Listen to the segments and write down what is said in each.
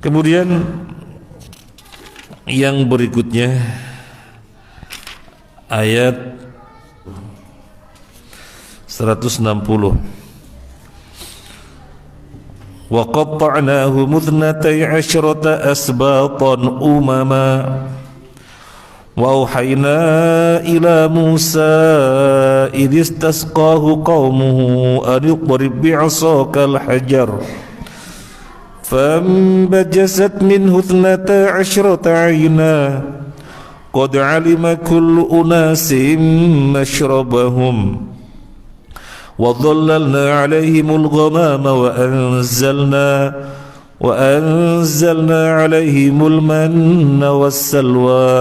Kemudian yang berikutnya ayat 160. Wa qatta'nahu muthnatay 'asyrata asbatan umama wa auhayna ila Musa idh istasqahu qaumuhu an idrib bi'asakal hajar فانبجست منه 12 عينا قد علم كل أناس مشربهم وظللنا عليهم الغمام وأنزلنا عليهم المن والسلوى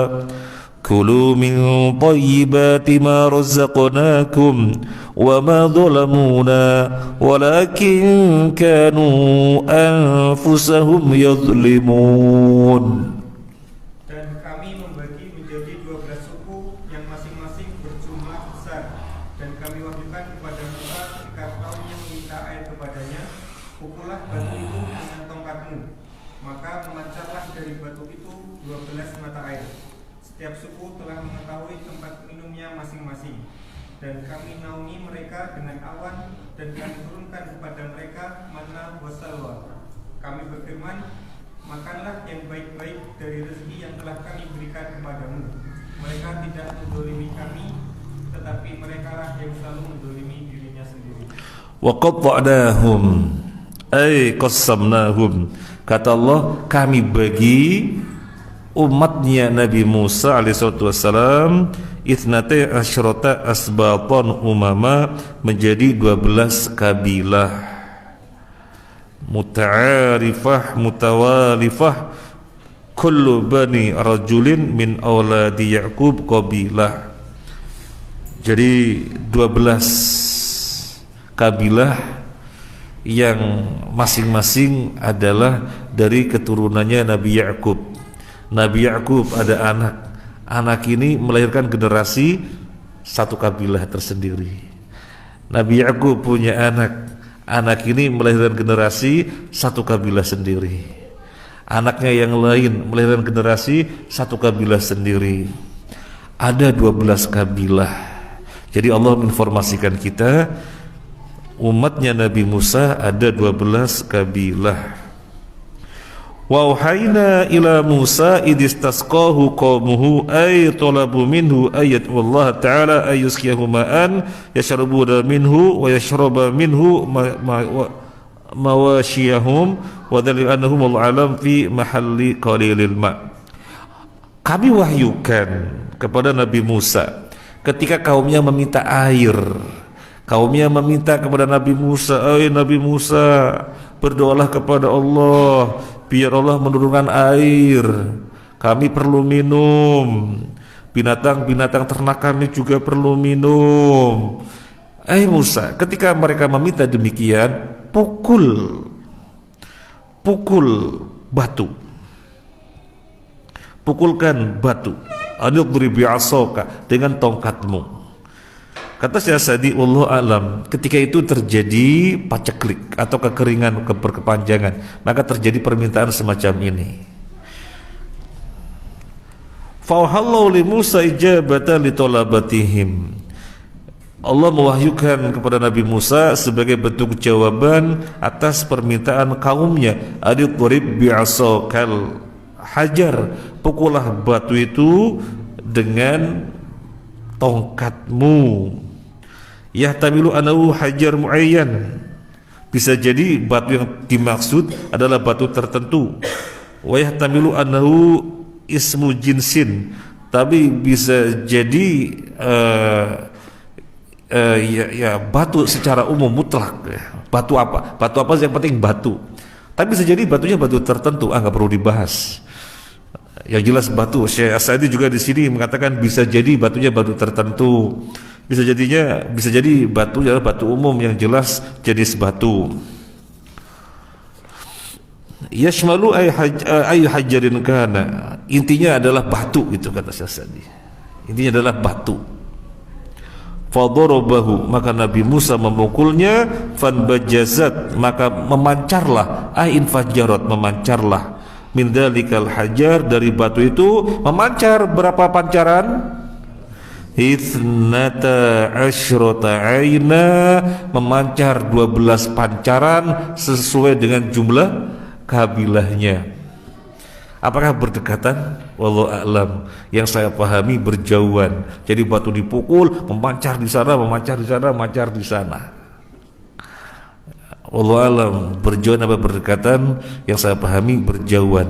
كلوا من طيبات ما رزقناكم وما ظلمونا ولكن كانوا أنفسهم يظلمون. Dan kami membagi menjadi 12 suku yang masing-masing berjumlah besar, dan kami wahyukan kepada Musa ketika kaumnya meminta air kepadanya, pukullah batu itu dengan tongkatmu, maka memancarlah dari batu itu 12 mata air. Setiap suku telah mengetahui tempat minumnya masing-masing, dan kami naungi mereka dengan awan, dan kami turunkan kepada mereka manna wa salwa. Kami berfirman, makanlah yang baik-baik dari rezeki yang telah kami berikan kepadamu. Mereka tidak mendolimi kami, tetapi mereka lah yang selalu mendolimi dirinya sendiri. Wa qatta'nahum ay qassamnahum. Kata Allah, kami bagi umatnya Nabi Musa alaihissalatu wassalam ithnatay asyrata asbatan umama menjadi 12 kabilah muta'arifah mutawalifah kullu bani rajulin min auladi Ya'qub qabilah. Jadi 12 kabilah yang masing-masing adalah dari keturunannya Nabi Ya'qub. Nabi Ya'qub ada anak ini melahirkan generasi satu kabilah tersendiri. Nabi Ya'qub punya anak ini melahirkan generasi satu kabilah sendiri. Anaknya yang lain melahirkan generasi satu kabilah sendiri. Ada 12 kabilah. Jadi Allah menginformasikan kita, umatnya Nabi Musa ada 12 kabilah. Wa auhayna ila Musa idh istasqahu qaumuhu ay talabu minhu ayat Allah ta'ala ayusqiyahu ma'an yashrabuna minhu wa yashraba minhu mawashiyahum wa dhalil annahum al-alam fi mahalli qalilil ma'. Kami wahyukan kepada Nabi Musa ketika kaumnya meminta air. Kaumnya meminta kepada Nabi Musa, Nabi Musa, berdoalah kepada Allah biar Allah menurunkan air, kami perlu minum, binatang-binatang ternak kami juga perlu minum. Musa, ketika mereka meminta demikian, pukul batu, pukulkan batu, anidrib bi'asaka, dengan tongkatmu. Kata Syekh Sa'di, wallahu alam, ketika itu terjadi paceklik atau kekeringan berkepanjangan, maka terjadi permintaan semacam ini. Fauhallahu li Musa ijabatan li talabatihim. Allah mewahyukan kepada Nabi Musa sebagai bentuk jawaban atas permintaan kaumnya, adidrib bi'asakal hajar, pukullah batu itu dengan tongkatmu. Yahtamilu anahu hajar muayyan, bisa jadi batu yang dimaksud adalah batu tertentu. Wa yahtamilu anahu ismu jinsin, tapi bisa jadi batu secara umum mutlak. Batu apa yang penting batu. Tapi bisa jadi batunya batu tertentu, nggak perlu dibahas. Yang jelas batu. Syekh As-Sa'di juga di sini mengatakan bisa jadi batunya batu tertentu. Bisa jadi batu adalah batu umum yang jelas jenis batu. Yashmalu ay hajarin kana. Intinya adalah batu, itu kata Syekh As-Sa'di. Intinya adalah batu. Fadarabahu, maka Nabi Musa memukulnya, fanbajazat, maka memancarlah, infajarat, memancarlah min dalikal hajar, dari batu itu memancar berapa pancaran? Ithnata asyrata aina, memancar 12 pancaran sesuai dengan jumlah kabilahnya. Apakah berdekatan? Wallahu a'lam. Yang saya pahami berjauhan. Jadi batu dipukul, memancar di sana, memancar di sana, memancar di sana. Wallahu a'lam. Berjauhan apa berdekatan? Yang saya pahami berjauhan.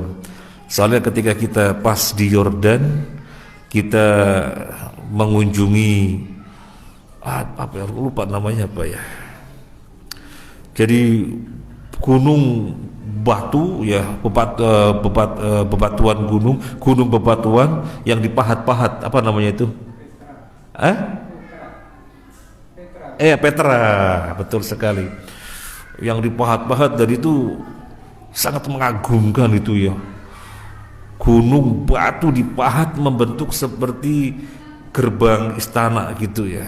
Soalnya ketika kita pas di Yordan, kita mengunjungi apa ya, lupa namanya apa ya. Jadi gunung batu ya, bebatuan gunung bebatuan yang dipahat-pahat, apa namanya itu? Petra, betul sekali. Yang dipahat-pahat, dan itu sangat mengagumkan itu ya. Gunung batu dipahat membentuk seperti gerbang istana gitu ya.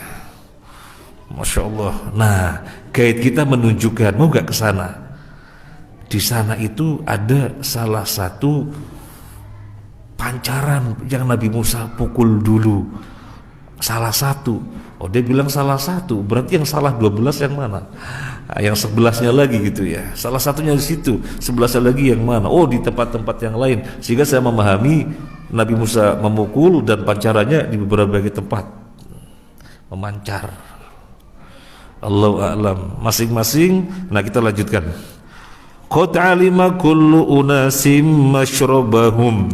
Masya Allah. Nah, guide kita menunjukkan, mau nggak ke sana? Di sana itu ada salah satu pancaran yang Nabi Musa pukul dulu. Salah satu. Oh, dia bilang salah satu, berarti yang salah 12 yang mana? Yang 11-nya lagi gitu ya. Salah satunya di situ, 11-nya lagi yang mana? Oh, di tempat-tempat yang lain. Sehingga saya memahami Nabi Musa memukul dan pancarannya di beberapa tempat memancar. Allahu a'lam. Masing-masing. Nah, kita lanjutkan. Qad alima kullu unasim masyrabahum.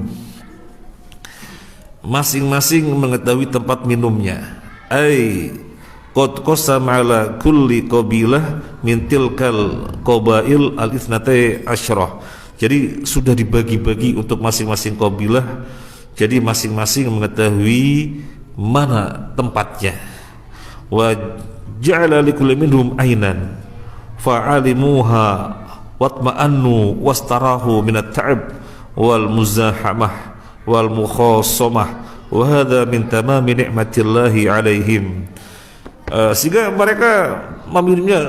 Masing-masing mengetahui tempat minumnya. Ai qad qasama ala kulli qabilah min tilkal qabail al-ithnatay asyrah. Jadi sudah dibagi-bagi untuk masing-masing qabilah. Jadi masing-masing mengetahui mana tempatnya. Wa ja'ala likulli minhum ainan fa'alimuha watma'annu wastarahu minat ta'ab wal muzahamah wal mukhasamah wa hadha min tamami ni'matillahi alaihim. Sehingga mereka meminumnya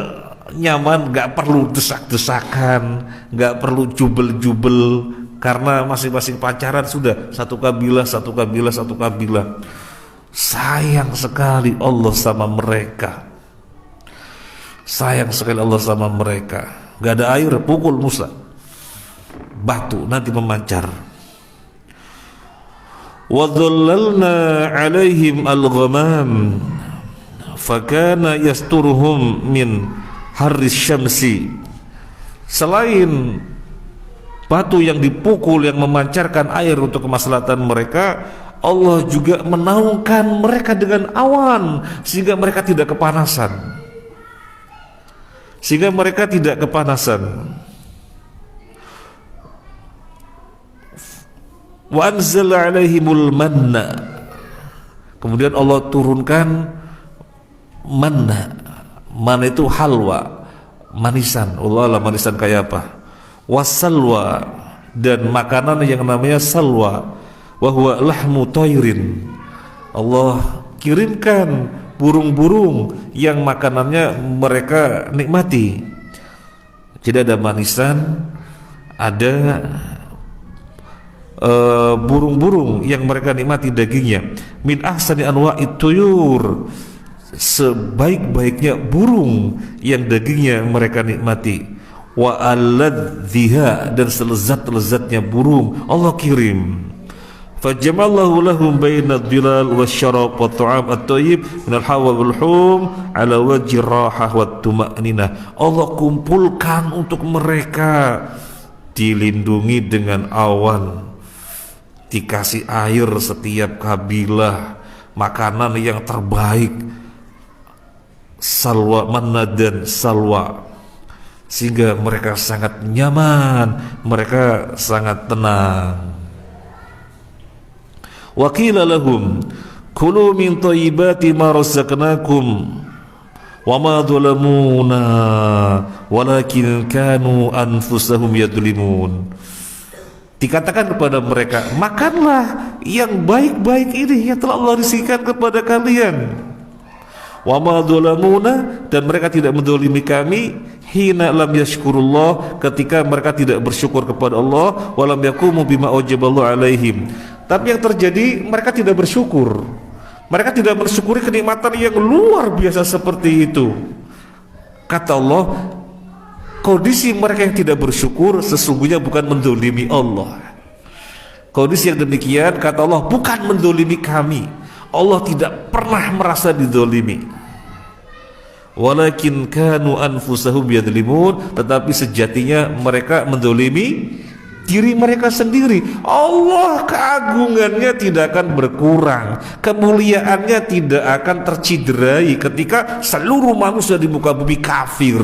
nyaman, gak perlu desak-desakan, gak perlu jubel-jubel, karena masing-masing pancaran sudah satu kabilah, satu kabilah, satu kabilah. Sayang sekali Allah sama mereka. Sayang sekali Allah sama mereka. Gak ada air, pukul Musa, batu nanti memancar. Wa dhallalna alaihim al-ghamam fakana yasturuhum min harris syamsi. Selain batu yang dipukul yang memancarkan air untuk kemaslahatan mereka, Allah juga menaungkan mereka dengan awan sehingga mereka tidak kepanasan. Wa anzala alaihimul manna. Kemudian Allah turunkan manna. Manna itu halwa, manisan. Allah manisan kayak apa? Wasalwa, dan makanan yang namanya salwa. Wa huwa lahmu tayrin. Allah kirimkan burung-burung yang makanannya mereka nikmati. Jadi ada manisan, ada burung-burung yang mereka nikmati dagingnya. Min ahsani anwa'it tuyur, sebaik-baiknya burung yang dagingnya mereka nikmati. Wa alladhiha, dan selezat-lezatnya burung Allah kirim. Fajamallahu lahum bainad dilal wasyarab wa ta'am at-tayyib minal hawa wal hum ala wajhi rahah wat tuma'ninah. Allah kumpulkan untuk mereka, dilindungi dengan awan, dikasih air setiap kabilah, makanan yang terbaik, salwa, manna dan salwa, sehingga mereka sangat nyaman, mereka sangat tenang. Wa qila lahum kulu min thayyibati ma razaqnakum wa ma dhalamuna walakin kanu anfusahum yadlimun. Dikatakan kepada mereka, makanlah yang baik-baik ini yang telah Allah rizkikan kepada kalian. wa ma dzalamuna, dan mereka tidak mendolimi kami, hina lam yashkurullah, ketika mereka tidak bersyukur kepada Allah, wa lam yaqumu bima aujaballahu alaihim. Tapi yang terjadi, mereka tidak bersyukur. Mereka tidak bersyukuri kenikmatan yang luar biasa seperti itu. Kata Allah, kondisi mereka yang tidak bersyukur sesungguhnya bukan mendolimi Allah. Kondisi yang demikian, kata Allah, bukan mendolimi kami. Allah tidak pernah merasa didolimi. Walakin kanu anfusahum yadlimun, tetapi sejatinya mereka mendolimi diri mereka sendiri. Allah keagungannya tidak akan berkurang, kemuliaannya tidak akan terciderai ketika seluruh manusia di muka bumi kafir.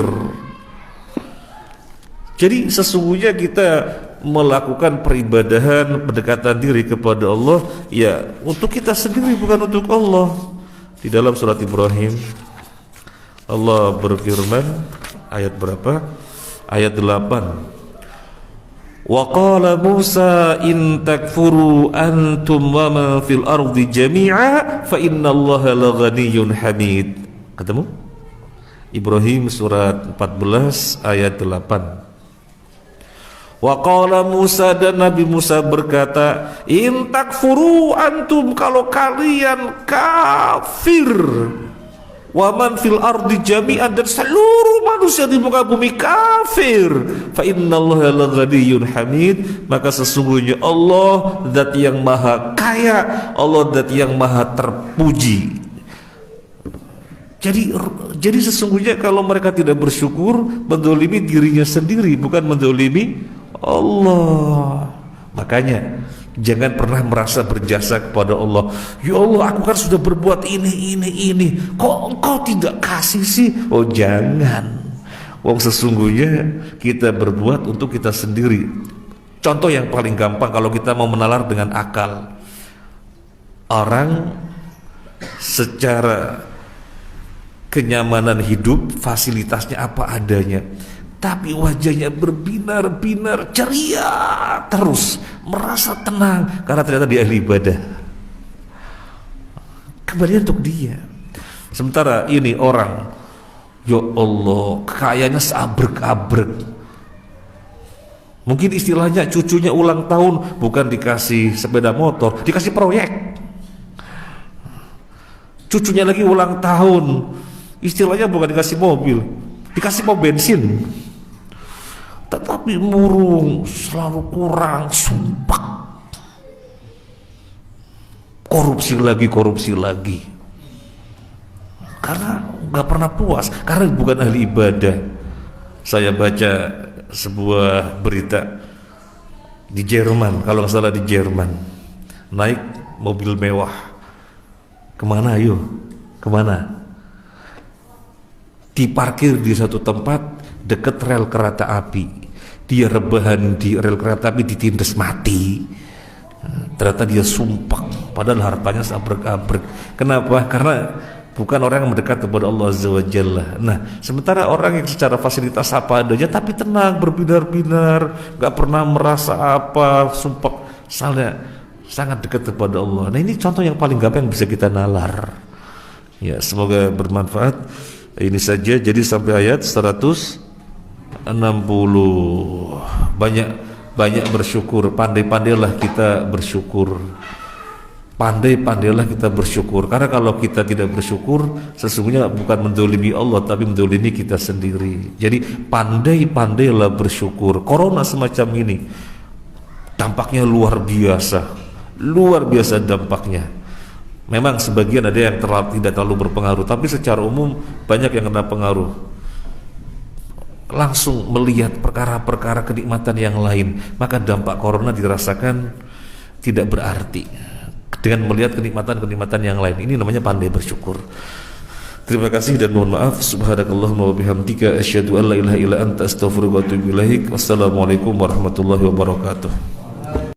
Jadi sesungguhnya kita melakukan peribadahan, pendekatan diri kepada Allah ya untuk kita sendiri, bukan untuk Allah. Di dalam surat Ibrahim Allah berfirman, ayat berapa? Ayat 8. Wa qala Musa in takfuru antum wa man fil ardi jami'a fa innallaha laghaniyyun hamid. Ketemu? Ibrahim surat 14 ayat 8. Wa qala Musa, dan Nabi Musa berkata, in takfuru antum, kalau kalian kafir, wa man fil ardi jami'an, dan seluruh manusia di muka bumi kafir, fa innallaha laghaniyyun hamid, maka sesungguhnya Allah zat yang maha kaya, Allah zat yang maha terpuji. Jadi sesungguhnya kalau mereka tidak bersyukur, mendolimi dirinya sendiri, bukan mendolimi Allah. Makanya jangan pernah merasa berjasa kepada Allah. Ya Allah, aku kan sudah berbuat ini, kok engkau tidak kasih sih? Oh jangan. Wong sesungguhnya kita berbuat untuk kita sendiri. Contoh yang paling gampang kalau kita mau menalar dengan akal. Orang secara kenyamanan hidup, fasilitasnya apa adanya, tapi wajahnya berbinar-binar, ceria terus, merasa tenang karena ternyata dia ahli ibadah. Kembali untuk dia. Sementara ini orang, ya Allah, kekayaannya seabrek-abrek. Mungkin istilahnya cucunya ulang tahun, bukan dikasih sepeda motor, dikasih proyek. Cucunya lagi ulang tahun, istilahnya bukan dikasih mobil, dikasih pom bensin. Tetapi murung, selalu kurang, sumpah. Korupsi lagi. Karena nggak pernah puas, karena bukan ahli ibadah. Saya baca sebuah berita di Jerman, kalau nggak salah di Jerman, naik mobil mewah. Kemana ayo? Kemana? Diparkir di satu tempat dekat rel kereta api. Dia rebahan di rel kereta api, ditindas mati. Ternyata dia sumpah, padahal hartanya seabrek-abrek. Kenapa? Karena bukan orang yang mendekat kepada Allah Azza wa Jalla. Nah, sementara orang yang secara fasilitas apa adanya tapi tenang, berbinar-binar, gak pernah merasa apa, sumpah, sangat dekat kepada Allah. Nah, ini contoh yang paling gampang yang bisa kita nalar. Ya, semoga bermanfaat. Ini saja, jadi sampai ayat 160. Banyak bersyukur, pandai-pandailah kita bersyukur. Pandai-pandailah kita bersyukur. Karena kalau kita tidak bersyukur, sesungguhnya bukan mendolimi Allah, tapi mendolimi kita sendiri. Jadi pandai-pandailah bersyukur. Corona semacam ini dampaknya luar biasa dampaknya. Memang sebagian ada yang tidak terlalu berpengaruh, tapi secara umum banyak yang kena pengaruh. Langsung melihat perkara-perkara kenikmatan yang lain, maka dampak corona dirasakan tidak berarti dengan melihat kenikmatan-kenikmatan yang lain. Ini namanya pandai bersyukur. Terima kasih dan mohon maaf. Subhanakallahumma wa bihamdika asyhadu an la ilaha illa anta astaghfiruka wa atubu ilaik. Wassalamualaikum warahmatullahi wabarakatuh.